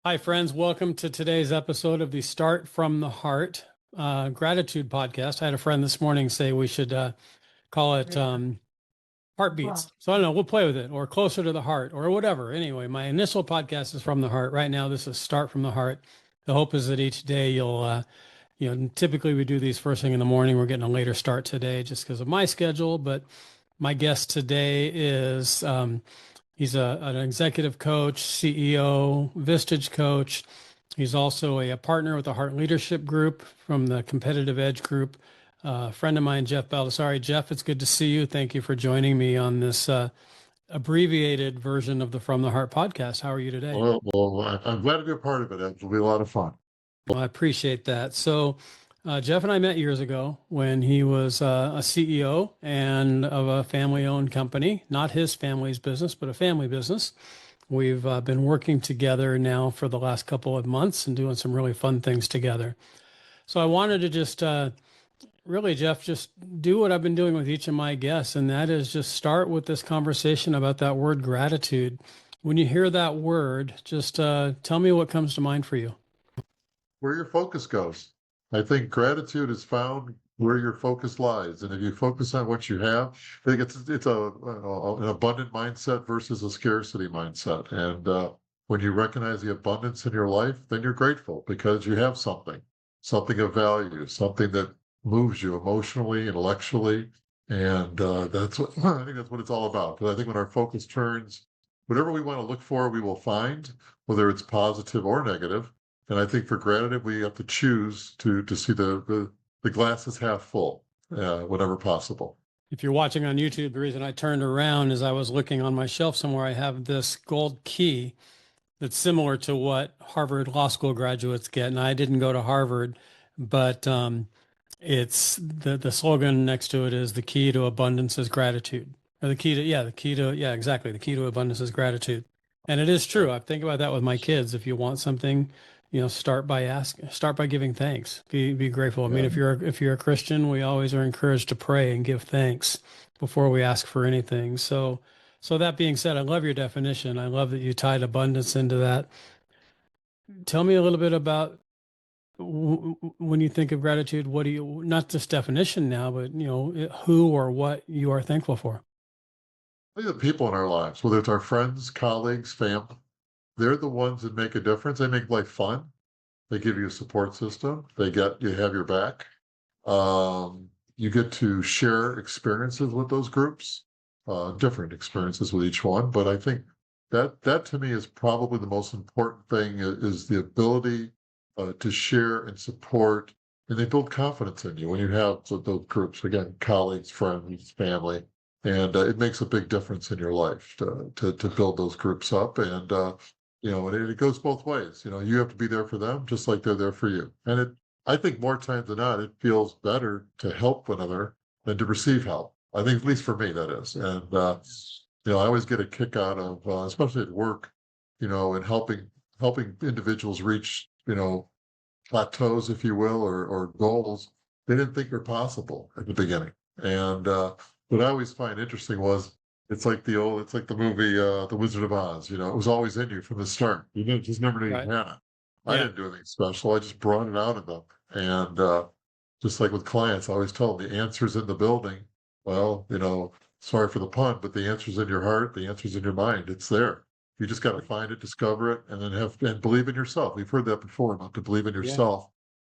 Hi, friends. Welcome to today's episode of the Start From the Heart gratitude podcast. I had a friend this morning say we should call it Heartbeats. So I don't know, we'll play with it or Closer to the Heart or whatever. Anyway, my initial podcast is From the Heart. Right now, this is Start From the Heart. The hope is that each day typically we do these first thing in the morning. We're getting a later start today just because of my schedule. But my guest today is he's an executive coach, CEO, Vistage coach. He's also a partner with the Heart Leadership Group from the Competitive Edge Group. A friend of mine, Jeff Baldassari. Jeff, it's good to see you. Thank you for joining me on this abbreviated version of the From the Heart podcast. How are you today? I'm glad to be a part of it. It'll be a lot of fun. Well, I appreciate that. So, Jeff and I met years ago when he was a CEO and of a family-owned company, not his family's business, but a family business. We've been working together now for the last couple of months and doing some really fun things together. So I wanted to just really, Jeff, just do what I've been doing with each of my guests, and that is just start with this conversation about that word gratitude. When you hear that word, just tell me what comes to mind for you. Where your focus goes. I think gratitude is found where your focus lies. And if you focus on what you have, I think it's an abundant mindset versus a scarcity mindset. And when you recognize the abundance in your life, then you're grateful because you have something of value, something that moves you emotionally, intellectually. And that's what I think that's what it's all about. Because I think when our focus turns, whatever we want to look for, we will find, whether it's positive or negative. And I think for gratitude, we have to choose to see the glass is half full, whenever possible. If you're watching on YouTube, the reason I turned around is I was looking on my shelf somewhere. I have this gold key that's similar to what Harvard Law School graduates get. And I didn't go to Harvard, but it's the slogan next to it is the key to abundance is gratitude. Or exactly. The key to abundance is gratitude. And it is true. I think about that with my kids. If you want something, start by giving thanks. Be grateful. I mean, Yeah. if you're a Christian, we always are encouraged to pray and give thanks before we ask for anything. So that being said, I love your definition. I love that you tied abundance into that. Tell me a little bit about when you think of gratitude, what do you, not just definition now, but who or what you are thankful for? I think the people in our lives, whether it's our friends, colleagues, family, they're the ones that make a difference. They make life fun. They give you a support system. You have your back. You get to share experiences with those groups, different experiences with each one. But I think that to me is probably the most important thing is the ability to share and support, and they build confidence in you when you have those groups, again, colleagues, friends, family, and it makes a big difference in your life to build those groups up. And it goes both ways. You have to be there for them just like they're there for you. I think more times than not, it feels better to help one another than to receive help. I think, at least for me, that is. And I always get a kick out of, especially at work, and helping individuals reach, plateaus, if you will, or goals they didn't think were possible at the beginning. And what I always find interesting was it's like the movie The Wizard of Oz. It was always in you from the start. You didn't just never knew you Right. had it. I Yeah. didn't do anything special. I just brought it out of them. And just like with clients, I always tell them the answer's in the building. Well, sorry for the pun, but the answer's in your heart. The answer's in your mind. It's there. You just got to find it, discover it, and then and believe in yourself. We've heard that before, about to believe in Yeah. yourself.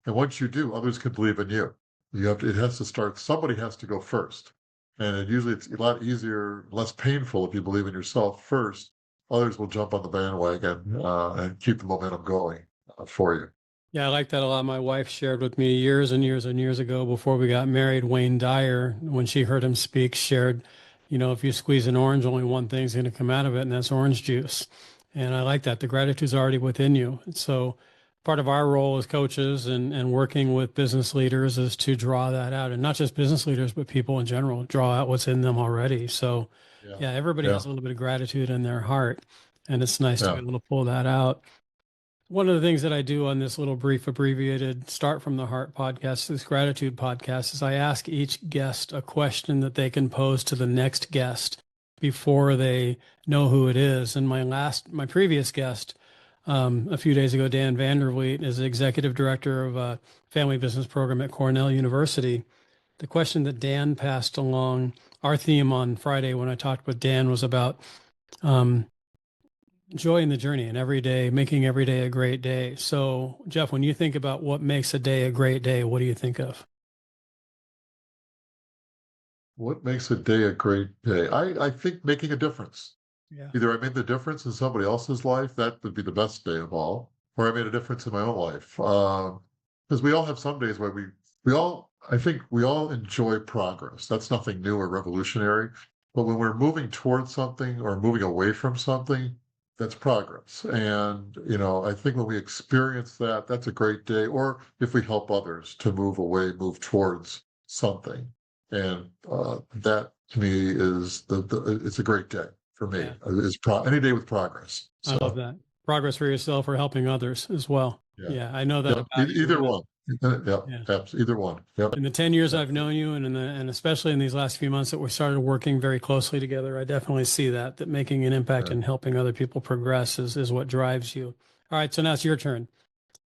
And once you do, others can believe in you. It has to start. Somebody has to go first. And usually it's a lot easier, less painful if you believe in yourself first. Others will jump on the bandwagon and keep the momentum going for you. Yeah, I like that a lot. My wife shared with me years and years and years ago before we got married. Wayne Dyer, when she heard him speak, shared, if you squeeze an orange, only one thing's going to come out of it, and that's orange juice. And I like that. The gratitude's already within you. So part of our role as coaches and working with business leaders is to draw that out. And not just business leaders, but people in general, draw out what's in them already. So Yeah. yeah, everybody Yeah. has a little bit of gratitude in their heart. And it's nice to be Yeah. able to pull that out. One of the things that I do on this little brief abbreviated Start From the Heart podcast, this gratitude podcast, is I ask each guest a question that they can pose to the next guest before they know who it is. And my previous guest, a few days ago, Dan Vandervliet is the executive director of a family business program at Cornell University. The question that Dan passed along, our theme on Friday when I talked with Dan was about joy in the journey and every day, making every day a great day. So, Jeff, when you think about what makes a day a great day, what do you think of? What makes a day a great day? I think making a difference. Yeah. Either I made the difference in somebody else's life, that would be the best day of all, or I made a difference in my own life. Because we all have some days where I think we all enjoy progress. That's nothing new or revolutionary. But when we're moving towards something or moving away from something, that's progress. And, I think when we experience that, that's a great day. Or if we help others to move away, move towards something. And that to me is it's a great day for me. Yeah. Any day with progress. I love So that. Progress for yourself or helping others as well. yeah, Yeah, I know that yep. about you. Either one. Yep, Yeah. either one. Yep. In the 10 years I've known you and especially in these last few months that we started working very closely together, I definitely see that making an impact Yeah. and helping other people progress is what drives you. All right, so now it's your turn.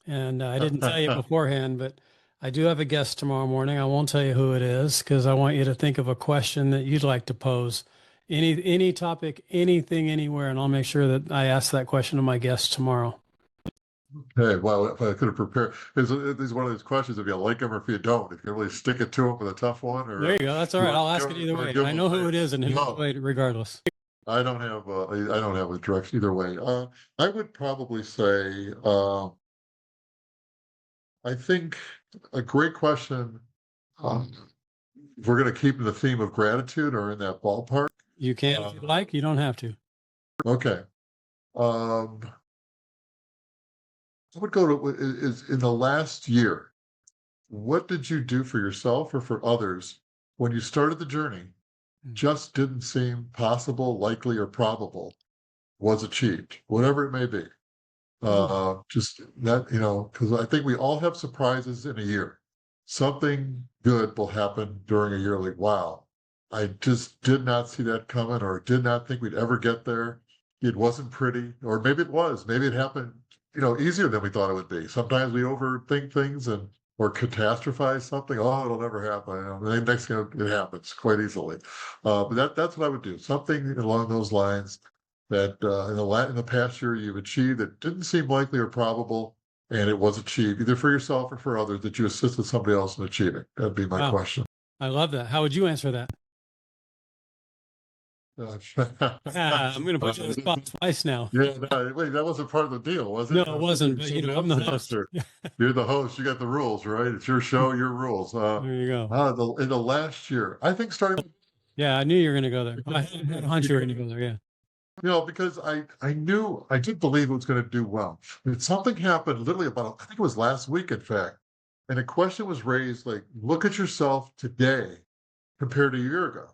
And I didn't tell you beforehand, but I do have a guest tomorrow morning. I won't tell you who it is because I want you to think of a question that you'd like to pose. Any topic, anything, anywhere, and I'll make sure that I ask that question to my guest tomorrow. Hey, well, if I could have prepared, is one of those questions if you like them or if you don't, if you really stick it to them with a tough one, There you or go. That's all you right. want I'll to ask it give, either or way. give I them know who a, it is and who's no, played regardless. I don't have a direct either way. I would probably say, I think a great question. Um, if we're going to keep in the theme of gratitude or in that ballpark. You can if Uh, you'd like. You don't have to. okay. Um, I would go to is in the last year. What did you do for yourself or for others when you started the journey? Mm. Just didn't seem possible, likely, or probable was achieved, whatever it may be. Just that, because I think we all have surprises in a year. Something good will happen during a year like, wow, I just did not see that coming or did not think we'd ever get there. It wasn't pretty, or maybe it was. Maybe it happened, easier than we thought it would be. Sometimes we overthink things and or catastrophize something. Oh, it'll never happen. The next thing it happens quite easily. But that's what I would do. Something along those lines that in the past year you've achieved that didn't seem likely or probable, and it was achieved either for yourself or for others that you assisted somebody else in achieving. That'd be my Wow. question. I love that. How would you answer that? I'm going to put you on the spot twice now. Yeah, no, wait, that wasn't part of the deal, was No, it? it wasn't, but I'm the host. You're the host. You got the rules, right? It's your show, your rules. There you go. In the last year, I think starting. Yeah, I knew you were going to go there. I had a hunch you were going to go there. Yeah. Because I knew I did believe it was going to do well. And something happened literally about, I think it was last week, in fact. And a question was raised like, look at yourself today compared to a year ago.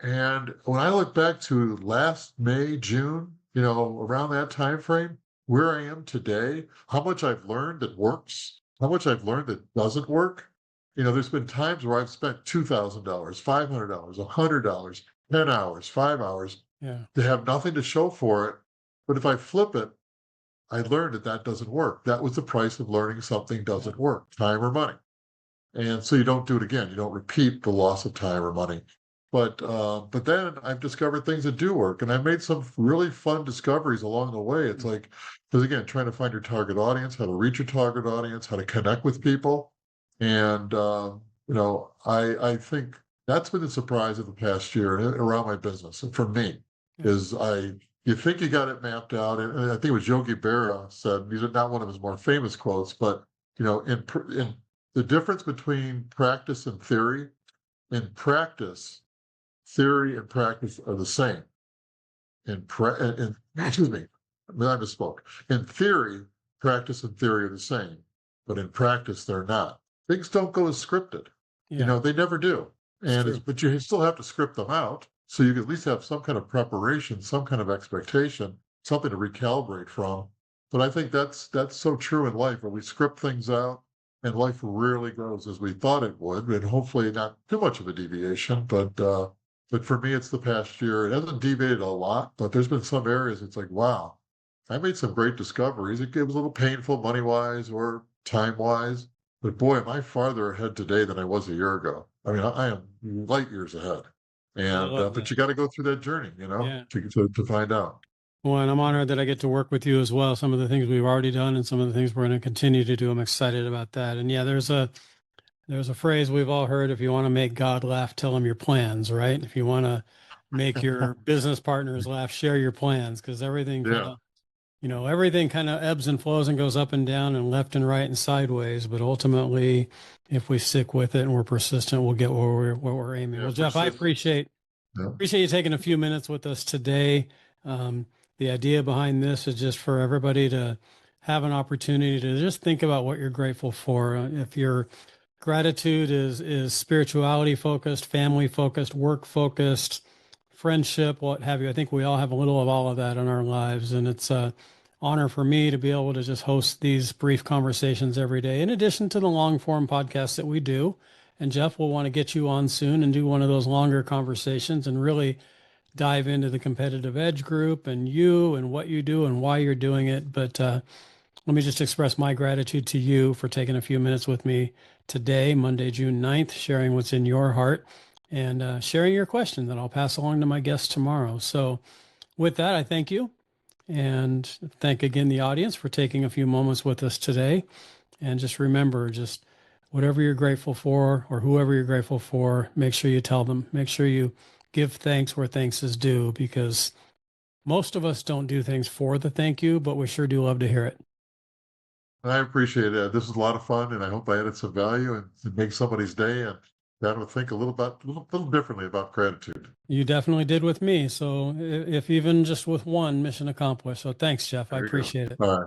And when I look back to last May, June, around that time frame, where I am today, how much I've learned that works, how much I've learned that doesn't work. There's been times where I've spent $2,000, $500, $100, 10 hours, 5 hours Yeah. to have nothing to show for it. But if I flip it, I learned that doesn't work. That was the price of learning something doesn't work, time or money. And so you don't do it again. You don't repeat the loss of time or money. But then I've discovered things that do work, and I made some really fun discoveries along the way. It's like, because again, trying to find your target audience, how to reach your target audience, how to connect with people, and I think that's been the surprise of the past year around my business. And for me, is you think you got it mapped out, and I think it was Yogi Berra said these are not one of his more famous quotes, but in the difference between practice and theory. In practice, theory and practice are the same. Excuse me, I misspoke. In theory, practice and theory are the same, but in practice, they're not. Things don't go as scripted. Yeah. They never do. But you still have to script them out. So you can at least have some kind of preparation, some kind of expectation, something to recalibrate from. But I think that's so true in life where we script things out and life rarely goes as we thought it would, and hopefully not too much of a deviation. But for me, it's the past year. It hasn't deviated a lot, but there's been some areas it's like, wow, I made some great discoveries. It was a little painful money wise or time wise, but boy, am I farther ahead today than I was a year ago. I mean, I am light years ahead. I And, love but that. you got to go through that journey, Yeah. to find out. Well, and I'm honored that I get to work with you as well. Some of the things we've already done and some of the things we're going to continue to do. I'm excited about that. And yeah, there's a phrase we've all heard: if you want to make God laugh, tell him your plans, right? If you want to make your business partners laugh, share your plans, because Yeah. everything kind of ebbs and flows and goes up and down and left and right and sideways. But ultimately, if we stick with it and we're persistent, we'll get where we're aiming. Yeah. Well, Jeff, I appreciate Yeah. appreciate you taking a few minutes with us today. Um, the idea behind this is just for everybody to have an opportunity to just think about what you're grateful for. If your gratitude is spirituality focused, family focused, work focused, friendship, what have you. I think we all have a little of all of that in our lives, and it's a honor for me to be able to just host these brief conversations every day, in addition to the long form podcasts that we do. And Jeff will want to get you on soon and do one of those longer conversations and really dive into the competitive edge group and you and what you do and why you're doing it. But let me just express my gratitude to you for taking a few minutes with me today, Monday, June 9th, sharing what's in your heart and sharing your question that I'll pass along to my guests tomorrow. So, with that, I thank you and thank again the audience for taking a few moments with us today. And just remember, just whatever you're grateful for or whoever you're grateful for, make sure you tell them. Make sure you give thanks where thanks is due, because most of us don't do things for the thank you, but we sure do love to hear it. I appreciate it. This was a lot of fun, and I hope I added some value and it makes somebody's day and got them to think a little differently about gratitude. You definitely did with me. So if even just with one, mission accomplished. So thanks, Jeff. I There you go. appreciate it. All right.